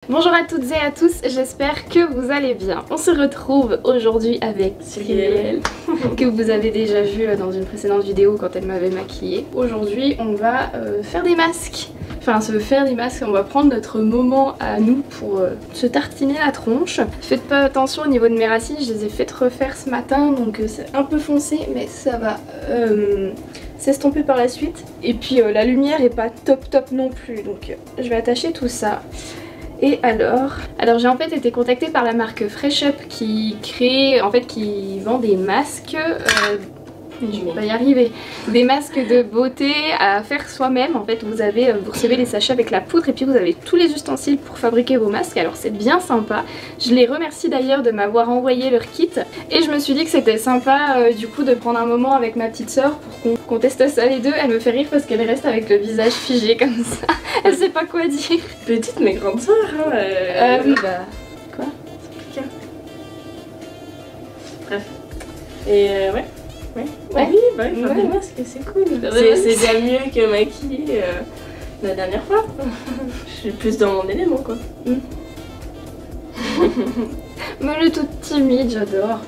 Bonjour à toutes et à tous, j'espère que vous allez bien. On se retrouve aujourd'hui avec Cyrielle, que vous avez déjà vu dans une précédente vidéo quand elle m'avait maquillée. Aujourd'hui on va faire des masques. Enfin se faire des masques, on va prendre notre moment à nous pour se tartiner la tronche. Faites pas attention au niveau de mes racines, je les ai fait refaire ce matin donc c'est un peu foncé mais ça va s'estomper par la suite. Et puis la lumière est pas top non plus donc je vais attacher tout ça. Et alors j'ai en fait été contactée par la marque Fresh Up qui vend des masques, je vais pas y arriver, des masques de beauté à faire soi-même. En fait vous recevez les sachets avec la poudre et puis vous avez tous les ustensiles pour fabriquer vos masques, alors c'est bien sympa. Je les remercie d'ailleurs de m'avoir envoyé leur kit et je me suis dit que c'était sympa du coup de prendre un moment avec ma petite soeur pour qu'on teste ça les deux. Elle me fait rire parce qu'elle reste avec le visage figé comme ça, elle sait pas quoi dire. Petite mais grande soeur hein, oui bah... Quoi? C'est compliqué. Bref. Et ouais. Ouais. Oui, bah il faut des masques, c'est cool. C'est bien mieux que maquiller la dernière fois. Je suis plus dans mon élément quoi. Moi je suis toute timide, j'adore.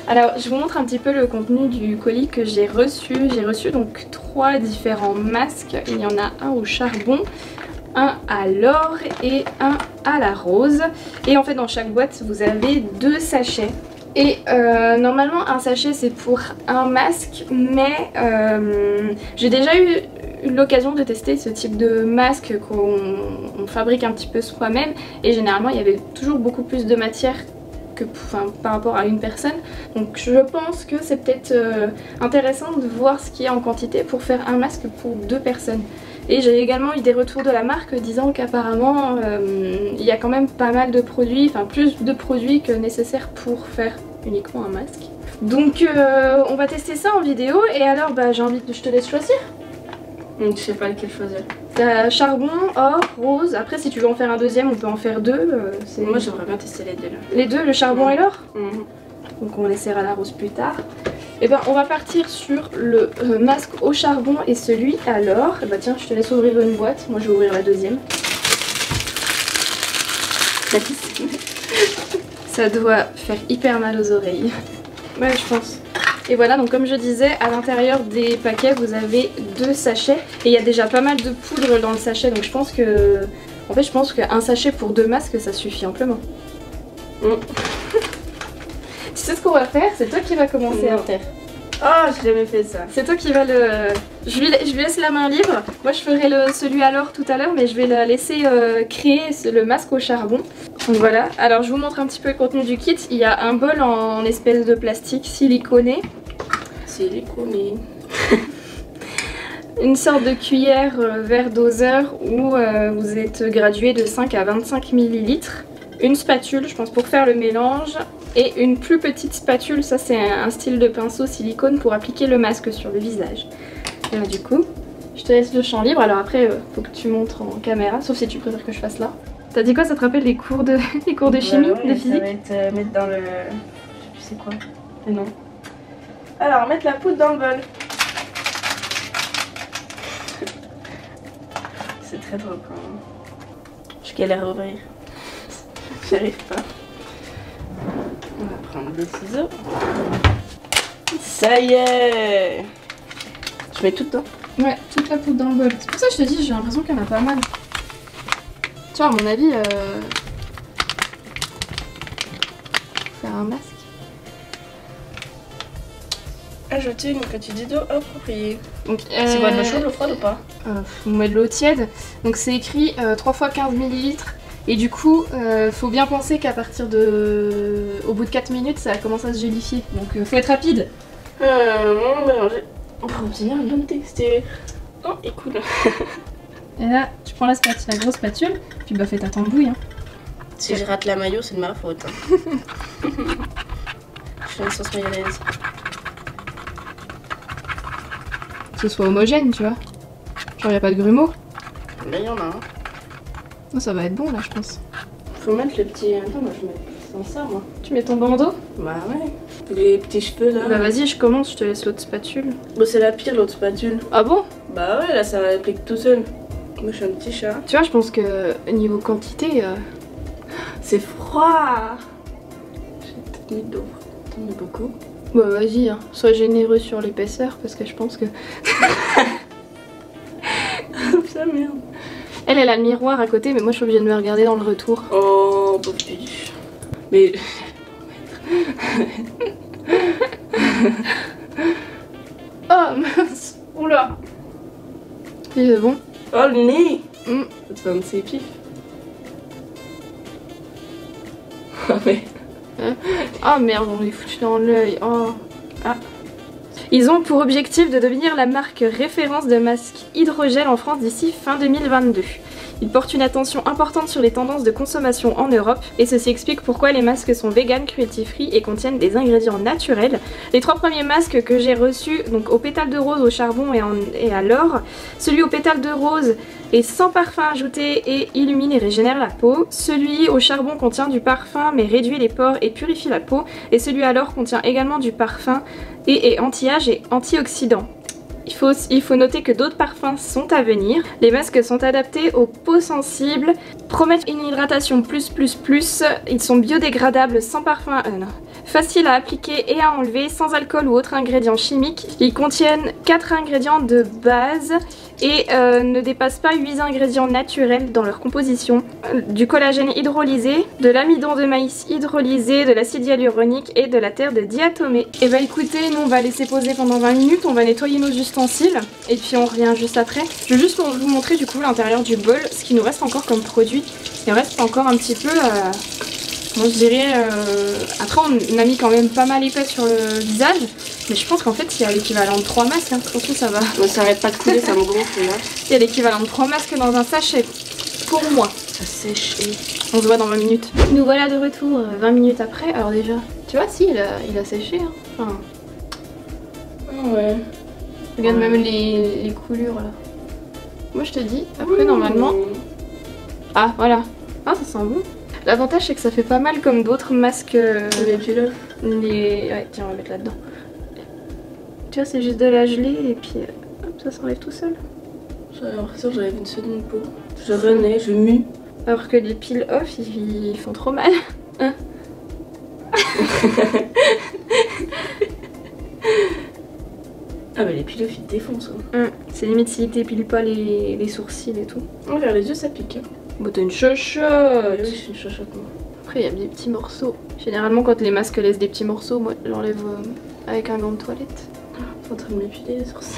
Alors je vous montre un petit peu le contenu du colis que j'ai reçu. J'ai reçu donc 3 différents masques. Il y en a un au charbon, un à l'or et un à la rose. Et en fait dans chaque boîte vous avez 2 sachets. Et normalement un sachet c'est pour un masque, mais j'ai déjà eu l'occasion de tester ce type de masque qu'on fabrique un petit peu soi-même et généralement il y avait toujours beaucoup plus de matière que par rapport à une personne. Donc je pense que c'est peut-être intéressant de voir ce qu'il y a en quantité pour faire un masque pour 2 personnes. Et j'ai également eu des retours de la marque disant qu'apparemment il y a quand même pas mal de produits, enfin plus de produits que nécessaire pour faire uniquement un masque. Donc on va tester ça en vidéo et alors bah j'ai envie de... Je te laisse choisir. Je sais pas lequel choisir. T'as charbon, or, rose, après si tu veux en faire un deuxième on peut en faire 2. Moi j'aimerais bien tester les deux là. Les deux, le charbon et l'or. Donc on laissera la rose plus tard. Et ben on va partir sur le masque au charbon et celui à l'or. Et bah tiens, je te laisse ouvrir une boîte, moi je vais ouvrir la deuxième. Ça doit faire hyper mal aux oreilles. Ouais je pense. Et voilà, donc comme je disais, à l'intérieur des paquets vous avez 2 sachets. Et il y a déjà pas mal de poudre dans le sachet, donc je pense que... En fait je pense qu'un sachet pour 2 masques ça suffit amplement. Tu sais ce qu'on va faire? C'est toi qui vas commencer à faire. Oh, j'ai jamais fait ça. C'est toi qui vas le... Je lui laisse la main libre. Moi je ferai celui à l'or tout à l'heure, mais je vais la laisser créer le masque au charbon. Donc voilà, alors je vous montre un petit peu le contenu du kit. Il y a un bol en espèce de plastique siliconé. Siliconé. Une sorte de cuillère verre doseur où vous êtes gradué de 5 à 25 ml. Une spatule, je pense, pour faire le mélange. Et une plus petite spatule, ça c'est un style de pinceau silicone pour appliquer le masque sur le visage. Et là, du coup, je te laisse le champ libre. Alors après, faut que tu montres en caméra, sauf si tu préfères que je fasse là. T'as dit quoi? Ça te rappelle les cours de chimie, ouais, de physique? Ça va être mettre dans le... Je sais plus c'est quoi. Mais non. Alors, mettre la poudre dans le bol. C'est très drôle quand même. Je galère à ouvrir. J'arrive pas. On va prendre des ciseaux. Ça y est! Je mets tout dedans. Ouais, toute la poudre dans le bol. C'est pour ça que je te dis, j'ai l'impression qu'il y en a pas mal. Tu vois, à mon avis, faire un masque. Ajouter une quantité d'eau appropriée. Donc, c'est quoi, de l'eau chaude, l'eau froide ou pas? On met de l'eau tiède. Donc c'est écrit 3 x 15 ml. Et du coup, faut bien penser qu'à partir de... Au bout de 4 minutes, ça commence à se gélifier. Donc faut être rapide. Non, mélanger. On va obtenir une bonne texture. Oh, et cool. Et là, tu prends la grosse spatule, puis bah fais ta tambouille. Hein. Si je rate la maillot, c'est de ma faute. Hein. Je fais une sauce mayonnaise. Que ce soit homogène, tu vois. Genre, y a pas de grumeaux. Là, il y en a un. Oh, ça va être bon, là, je pense. Faut mettre le petit... Attends, moi, je mets sans ça, moi. Tu mets ton bandeau? Bah ouais. Les petits cheveux, là. Bah vas-y, je commence, je te laisse l'autre spatule. Bon, c'est la pire, l'autre spatule. Ah bon? Bah ouais, là, ça applique tout seul. Moi, je suis un petit chat. Tu vois, je pense que niveau quantité, C'est froid. J'ai peut-être mis de l'eau. T'en mets beaucoup. Bah vas-y, hein. Sois généreux sur l'épaisseur parce que je pense que... Putain merde. Elle a le miroir à côté mais moi je suis obligée de me regarder dans le retour. Oh, pauvre biche. Mais... Oh mince. Oula. C'est bon. Oh le nez. Mm. Ça te fait un de ses pifs. Oh mais... Oh merde, on est foutu dans l'œil. Oh. Ah. Ils ont pour objectif de devenir la marque référence de masques hydrogel en France d'ici fin 2022. Ils portent une attention importante sur les tendances de consommation en Europe et ceci explique pourquoi les masques sont vegan, cruelty free et contiennent des ingrédients naturels. Les 3 premiers masques que j'ai reçus, donc au pétale de rose, au charbon et à l'or, celui au pétale de rose est sans parfum ajouté et illumine et régénère la peau. Celui au charbon contient du parfum mais réduit les pores et purifie la peau. Et celui à l'or contient également du parfum et est anti-âge et antioxydant. Il faut noter que d'autres parfums sont à venir. Les masques sont adaptés aux peaux sensibles, promettent une hydratation plus. Ils sont biodégradables sans parfum, faciles à appliquer et à enlever, sans alcool ou autres ingrédients chimiques. Ils contiennent 4 ingrédients de base et ne dépassent pas 8 ingrédients naturels dans leur composition. Du collagène hydrolysé, de l'amidon de maïs hydrolysé, de l'acide hyaluronique et de la terre de diatomée. Et bah écoutez, nous on va laisser poser pendant 20 minutes, on va nettoyer nos ustensiles et puis on revient juste après. Je vais juste vous montrer du coup l'intérieur du bol, ce qui nous reste encore comme produit. Il reste encore un petit peu... Moi je dirais, après on a mis quand même pas mal épais sur le visage, mais je pense qu'en fait il y a l'équivalent de 3 masques, hein. Surtout ça va. Moi ça arrête pas de couler, ça me gonfle là. Il y a l'équivalent de 3 masques dans un sachet, pour moi. Ça sèche et... On se voit dans 20 minutes. Nous voilà de retour 20 minutes après, alors déjà, tu vois si il a séché, hein. Enfin... Ouais. Regarde même les coulures là. Moi je te dis, après normalement... Ah voilà, ah ça sent bon. L'avantage c'est que ça fait pas mal comme d'autres masques. Les pilotes. Ouais, tiens, on va mettre là-dedans. Tu vois, c'est juste de la gelée et puis hop, ça s'enlève tout seul. J'avais l'impression que j'avais une seconde peau. Je renais, je mue. Alors que les peel off, ils font trop mal. Hein. Ah mais les peel off ils défoncent. Hein. C'est limite si t'épiles pas les sourcils et tout. Oh, vers les yeux ça pique. Hein. Bon, t'as une chochotte. Oui, je suis une chochotte moi. Après, il y a des petits morceaux. Généralement, quand les masques laissent des petits morceaux, moi, j'enlève avec un gant de toilette. Faut en train de m'épiler les sourcils.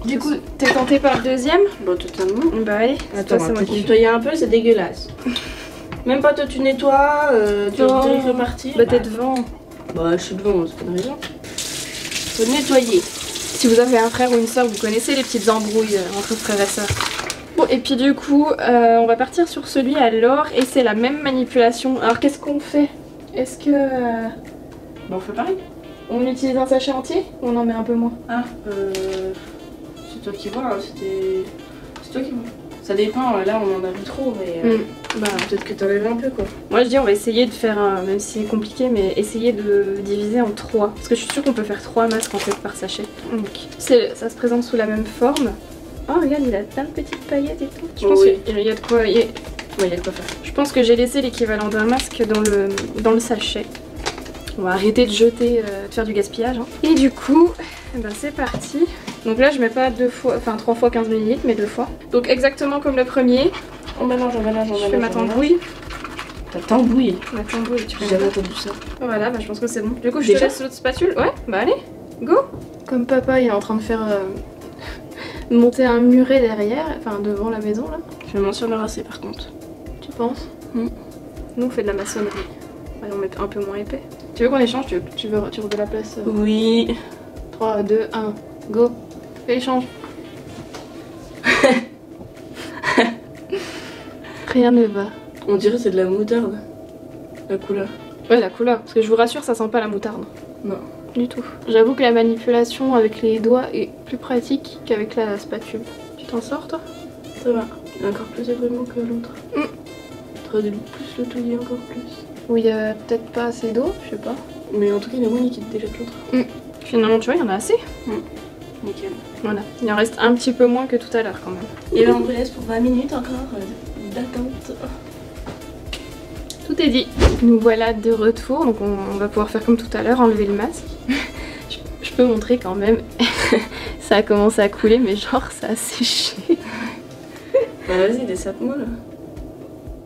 Du coup, t'es tentée par le deuxième? Bon, totalement. Bah allez, attends, c'est moi qui nettoyer un peu, c'est dégueulasse. Même pas toi tu nettoies, tu vas direct repartir. Bah t'es devant. Bah je suis devant, c'est pas une raison. Faut nettoyer. Si vous avez un frère ou une soeur, vous connaissez les petites embrouilles entre frères et sœurs. Bon, et puis du coup, on va partir sur celui à l'or et c'est la même manipulation. Alors qu'est-ce qu'on fait? Est-ce que... Bah on fait pareil. On utilise un sachet entier ou on en met un peu moins? Ah, c'est toi qui vois, hein, c'est toi qui vois. Ça dépend, là on en a vu trop, mais bah, peut-être que t'enlèves un peu quoi. Moi je dis on va essayer de faire, même si c'est compliqué, mais essayer de diviser en 3. Parce que je suis sûre qu'on peut faire 3 masques en fait par sachet. Donc ça se présente sous la même forme. Oh regarde, il a plein de petites paillettes et tout. Je pense qu'il y a de quoi... Ouais, il y a de quoi faire. Je pense que j'ai laissé l'équivalent d'un masque dans le sachet. On va arrêter de jeter, de faire du gaspillage. Hein. Et du coup, ben c'est parti. Donc là je mets pas 3 fois 15 ml, mais 2 fois. Donc exactement comme le premier. On mélange, Je fais ma tambouille. Ta tambouille? Ma tambouille, tu peux. J'ai jamais entendu ça. Voilà, bah je pense que c'est bon. Du coup je te laisse l'autre spatule. Ouais, bah allez, go. Comme papa il est en train de faire... monter un muret derrière, enfin devant la maison là. Je vais m'en surmerasser par contre. Tu penses? Nous on fait de la maçonnerie. Allez, on met un peu moins épais. Tu veux qu'on échange? Tu veux de la place? Oui. 3, 2, 1, go. Fais l'échange. Rien ne va. On dirait que c'est de la moutarde. La couleur. Ouais, la couleur. Parce que je vous rassure, ça sent pas la moutarde. Non. Du tout. J'avoue que la manipulation avec les doigts est plus pratique qu'avec la spatule. Tu t'en sors toi? Ça va. Il y a encore plus d'agrément que l'autre. T'aurais dû plus le touiller encore plus. Oui, peut-être pas assez d'eau, je sais pas. Mais en tout cas, il est moins liquide déjà que l'autre. Finalement, tu vois, il y en a assez. Nickel. Voilà. Il en reste un petit peu moins que tout à l'heure quand même. Et là, on vous laisse pour 20 minutes encore d'attente. Tout est dit. Nous voilà de retour, donc on va pouvoir faire comme tout à l'heure, enlever le masque. Je peux montrer quand même, ça a commencé à couler mais genre ça a séché. Bah vas-y, dessape-moi là.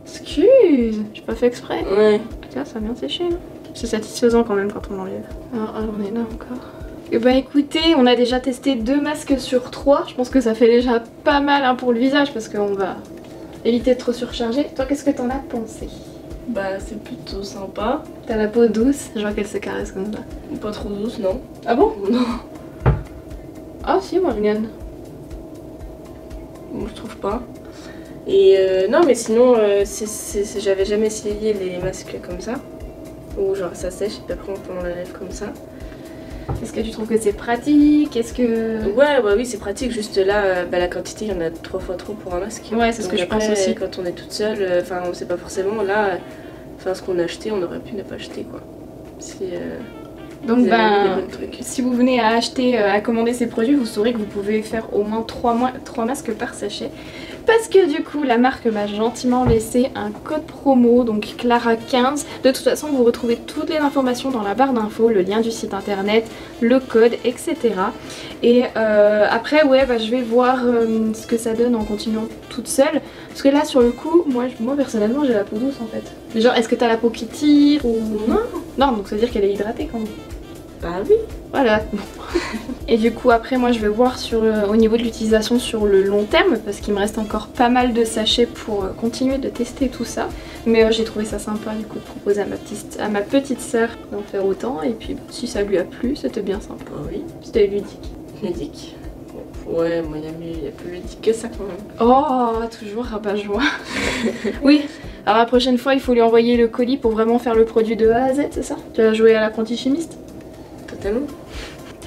Excuse, j'ai pas fait exprès. Ouais. Là ça a bien séché. Hein. C'est satisfaisant quand même quand on l'enlève. Alors on est là encore. Et bah écoutez, on a déjà testé 2 masques sur 3. Je pense que ça fait déjà pas mal hein, pour le visage parce qu'on va éviter de trop surcharger. Toi qu'est-ce que t'en as pensé? Bah c'est plutôt sympa. T'as la peau douce, je vois qu'elle se caresse comme ça. Pas trop douce, non. Ah bon? Non. Ah si, moi regarde. Moi je trouve pas. Et non mais sinon j'avais jamais essayé les masques comme ça. Où genre ça sèche et puis après on la lève comme ça. Est-ce que tu trouves que c'est pratique? Est-ce que... Ouais, bah oui c'est pratique, juste là la quantité il y en a 3 fois trop pour un masque. Ouais c'est ce que je pense aussi. Quand on est toute seule, enfin on sait pas forcément là, enfin ce qu'on a acheté on aurait pu ne pas acheter quoi. Si, donc si vous venez à acheter, à commander ces produits, vous saurez que vous pouvez faire au moins 3 masques par sachet. Parce que du coup la marque m'a gentiment laissé un code promo, donc Clara15. De toute façon vous retrouvez toutes les informations dans la barre d'infos, le lien du site internet, le code, etc. Et après ouais je vais voir ce que ça donne en continuant toute seule. Parce que là sur le coup, moi personnellement j'ai la peau douce en fait. Mais genre est-ce que t'as la peau qui tire ou... Non, donc ça veut dire qu'elle est hydratée quand même. Bah oui. Voilà. Et du coup après moi je vais voir au niveau de l'utilisation sur le long terme parce qu'il me reste encore pas mal de sachets pour continuer de tester tout ça. Mais j'ai trouvé ça sympa du coup de proposer à ma petite sœur d'en faire autant. Et puis si ça lui a plu, c'était bien sympa. Oui. C'était ludique. Ludique. Ouais, moi il y a plus ludique que ça quand même. Oh, toujours rabat-joie. Oui. Alors la prochaine fois il faut lui envoyer le colis pour vraiment faire le produit de A à Z, c'est ça? Tu vas jouer à l'apprenti chimiste? Totalement.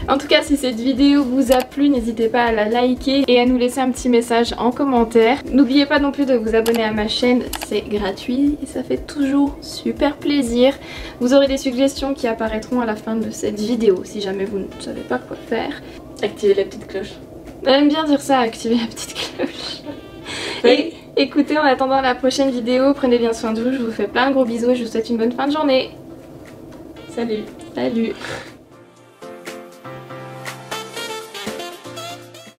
En tout cas si cette vidéo vous a plu, n'hésitez pas à la liker et à nous laisser un petit message en commentaire. N'oubliez pas non plus de vous abonner à ma chaîne, c'est gratuit et ça fait toujours super plaisir. Vous aurez des suggestions qui apparaîtront à la fin de cette vidéo si jamais vous ne savez pas quoi faire. Activez la petite cloche. J'aime bien dire ça, activer la petite cloche. Oui. Et écoutez, en attendant la prochaine vidéo, prenez bien soin de vous, je vous fais plein de gros bisous et je vous souhaite une bonne fin de journée. Salut. Salut.